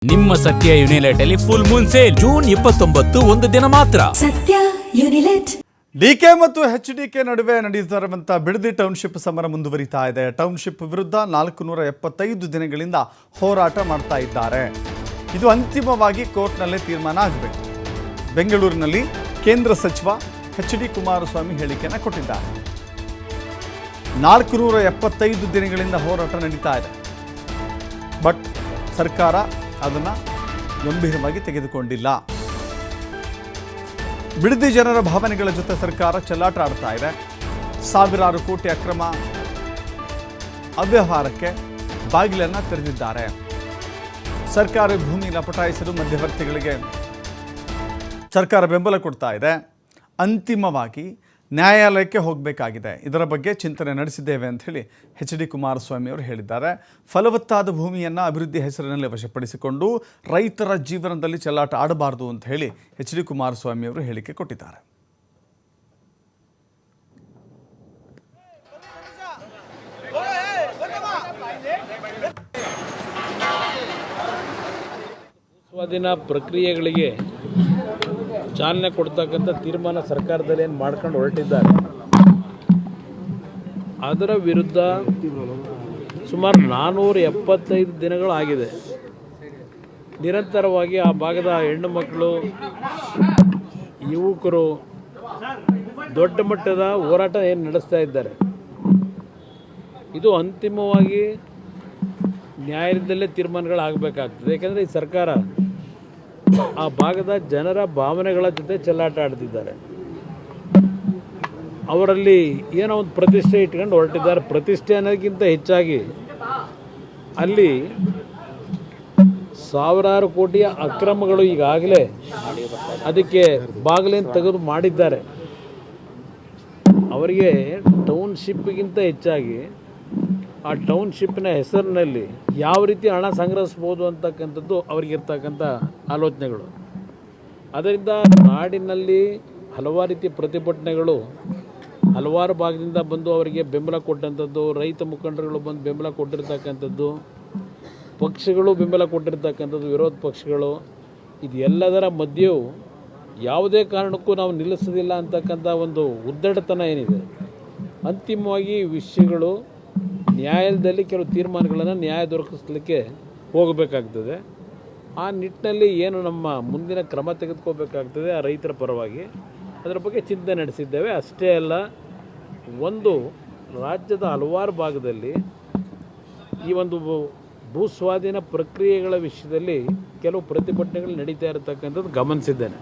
ನಿಮ್ಮ ಸತ್ಯ ಯುನಿಲೆಟ್ ಅಲ್ಲಿ ಫುಲ್ ಮೂನ್ ಸೇಲ್ ಜೂನ್ 29 ಒಂದು ದಿನ ಮಾತ್ರ. ಸತ್ಯ ಯುನಿಲೆಟ್. ಡಿಕೆ ಮತ್ತು HDK ನಡುವೆ ನಡೆಯುತ್ತಿರುವಂತಹ ಬಿಡದಿ ಟೌನ್ಶಿಪ್ ಸಮರ ಮುಂದುವರಿತಾ ಇದೆ. ಟೌನ್ಶಿಪ್ ವಿರುದ್ಧ 475 ದಿನಗಳಿಂದ ಹೋರಾಟ ಮಾಡ್ತಾ ಇದ್ದಾರೆ. ಇದು ಅಂತಿಮವಾಗಿ ಕೋರ್ಟ್ನಲ್ಲಿ ತೀರ್ಮಾನ ಆಗಬೇಕು. ಬೆಂಗಳೂರಿನಲ್ಲಿ ಕೇಂದ್ರ ಸಚಿವ HD ಕುಮಾರಸ್ವಾಮಿ ಹೇಳಿಕೆಯನ್ನು ಕೊಟ್ಟಿದ್ದಾರೆ. 475 ದಿನಗಳಿಂದ ಹೋರಾಟ ನಡೀತಾ ಇದೆ. ಬಟ್ ಸರ್ಕಾರ ಅದನ್ನು ಗಂಭೀರವಾಗಿ ತೆಗೆದುಕೊಂಡಿಲ್ಲ. ಬಿಡದಿ ಜನರ ಭಾವನೆಗಳ ಜೊತೆ ಸರ್ಕಾರ ಚೆಲ್ಲಾಟ ಆಡ್ತಾ ಇದೆ. ಸಾವಿರಾರು ಕೋಟಿ ಅಕ್ರಮ ಅವ್ಯವಹಾರಕ್ಕೆ ಬಾಗಿಲನ್ನು ತೆರೆದಿದ್ದಾರೆ. ಸರ್ಕಾರಿ ಭೂಮಿಯನ್ನು ಪಟಾಯಿಸಲು ಮಧ್ಯವರ್ತಿಗಳಿಗೆ ಸರ್ಕಾರ ಬೆಂಬಲ ಕೊಡ್ತಾ ಇದೆ. ಅಂತಿಮವಾಗಿ ನ್ಯಾಯಾಲಯಕ್ಕೆ ಹೋಗಬೇಕಾಗಿದೆ. ಇದರ ಬಗ್ಗೆ ಚಿಂತನೆ ನಡೆಸಿದ್ದೇವೆ ಅಂತ ಹೇಳಿ HD ಕುಮಾರಸ್ವಾಮಿ ಅವರು ಹೇಳಿದ್ದಾರೆ. ಫಲವತ್ತಾದ ಭೂಮಿಯನ್ನು ಅಭಿವೃದ್ಧಿ ಹೆಸರಿನಲ್ಲಿ ವಶಪಡಿಸಿಕೊಂಡು ರೈತರ ಜೀವನದಲ್ಲಿ ಚೆಲ್ಲಾಟ ಆಡಬಾರದು ಅಂತ ಹೇಳಿ HD ಕುಮಾರಸ್ವಾಮಿ ಅವರು ಹೇಳಿಕೆ ಕೊಟ್ಟಿದ್ದಾರೆ. ಸ್ವಾಧೀನ ಪ್ರಕ್ರಿಯೆಗಳಿಗೆ ಚಾಲನೆ ಕೊಡ್ತಕ್ಕಂಥ ತೀರ್ಮಾನ ಸರ್ಕಾರದಲ್ಲಿ ಏನು ಮಾಡ್ಕೊಂಡು ಹೊರಟಿದ್ದಾರೆ, ಅದರ ವಿರುದ್ಧ ಸುಮಾರು 475 ದಿನಗಳಾಗಿದೆ. ನಿರಂತರವಾಗಿ ಆ ಭಾಗದ ಹೆಣ್ಣು ಮಕ್ಕಳು, ಯುವಕರು ದೊಡ್ಡ ಮಟ್ಟದ ಹೋರಾಟ ಏನು ನಡೆಸ್ತಾ ಇದ್ದಾರೆ. ಇದು ಅಂತಿಮವಾಗಿ ನ್ಯಾಯಾಲಯದಲ್ಲೇ ತೀರ್ಮಾನಗಳಾಗಬೇಕಾಗ್ತದೆ. ಯಾಕೆಂದರೆ ಈ ಸರ್ಕಾರ ಆ ಭಾಗದ ಜನರ ಭಾವನೆಗಳ ಜೊತೆ ಚೆಲ್ಲಾಟ ಆಡ್ತಿದ್ದಾರೆ. ಅವರಲ್ಲಿ ಏನೋ ಒಂದು ಪ್ರತಿಷ್ಠೆ ಇಟ್ಕೊಂಡು ಹೊರಟಿದ್ದಾರೆ. ಪ್ರತಿಷ್ಠೆ ಅನ್ನೋದಕ್ಕಿಂತ ಹೆಚ್ಚಾಗಿ ಅಲ್ಲಿ ಸಾವಿರಾರು ಕೋಟಿಯ ಅಕ್ರಮಗಳು ಈಗಾಗಲೇ ಅದಕ್ಕೆ ಬಾಗಿಲೇನು ತೆಗೆದು ಮಾಡಿದ್ದಾರೆ. ಅವರಿಗೆ ಟೌನ್ಶಿಪ್ಗಿಂತ ಹೆಚ್ಚಾಗಿ ಆ ಟೌನ್ಶಿಪ್ನ ಹೆಸರಿನಲ್ಲಿ ಯಾವ ರೀತಿ ಹಣ ಸಂಗ್ರಹಿಸ್ಬೋದು ಅಂತಕ್ಕಂಥದ್ದು ಅವ್ರಿಗಿರ್ತಕ್ಕಂಥ ಆಲೋಚನೆಗಳು. ಅದರಿಂದ ನಾಡಿನಲ್ಲಿ ಹಲವಾರು ರೀತಿಯ ಪ್ರತಿಭಟನೆಗಳು ಹಲವಾರು ಭಾಗದಿಂದ ಬಂದು ಅವರಿಗೆ ಬೆಂಬಲ ಕೊಟ್ಟಂಥದ್ದು, ರೈತ ಮುಖಂಡರುಗಳು ಬಂದು ಬೆಂಬಲ ಕೊಟ್ಟಿರ್ತಕ್ಕಂಥದ್ದು, ಪಕ್ಷಗಳು ಬೆಂಬಲ ಕೊಟ್ಟಿರ್ತಕ್ಕಂಥದ್ದು, ವಿರೋಧ ಪಕ್ಷಗಳು, ಇದು ಎಲ್ಲದರ ಮಧ್ಯೆಯೂ ಯಾವುದೇ ಕಾರಣಕ್ಕೂ ನಾವು ನಿಲ್ಲಿಸೋದಿಲ್ಲ ಅಂತಕ್ಕಂಥ ಒಂದು ಉದ್ದಟತನ ಏನಿದೆ. ಅಂತಿಮವಾಗಿ ವಿಷಯಗಳು ನ್ಯಾಯಾಲಯದಲ್ಲಿ ಕೆಲವು ತೀರ್ಮಾನಗಳನ್ನು ನ್ಯಾಯ ದೊರಕಿಸಲಿಕ್ಕೆ ಹೋಗಬೇಕಾಗ್ತದೆ. ಆ ನಿಟ್ಟಿನಲ್ಲಿ ಏನು ನಮ್ಮ ಮುಂದಿನ ಕ್ರಮ ತೆಗೆದುಕೋಬೇಕಾಗ್ತದೆ ಆ ರೈತರ ಪರವಾಗಿ, ಅದರ ಬಗ್ಗೆ ಚಿಂತನೆ ನಡೆಸಿದ್ದೇವೆ. ಅಷ್ಟೇ ಅಲ್ಲ, ಒಂದು ರಾಜ್ಯದ ಹಲವಾರು ಭಾಗದಲ್ಲಿ ಈ ಒಂದು ಭೂಸ್ವಾಧೀನ ಪ್ರಕ್ರಿಯೆಗಳ ವಿಷಯದಲ್ಲಿ ಕೆಲವು ಪ್ರತಿಭಟನೆಗಳು ನಡೀತಾ ಇರತಕ್ಕಂಥದ್ದು ಗಮನಿಸಿದ್ದೇನೆ.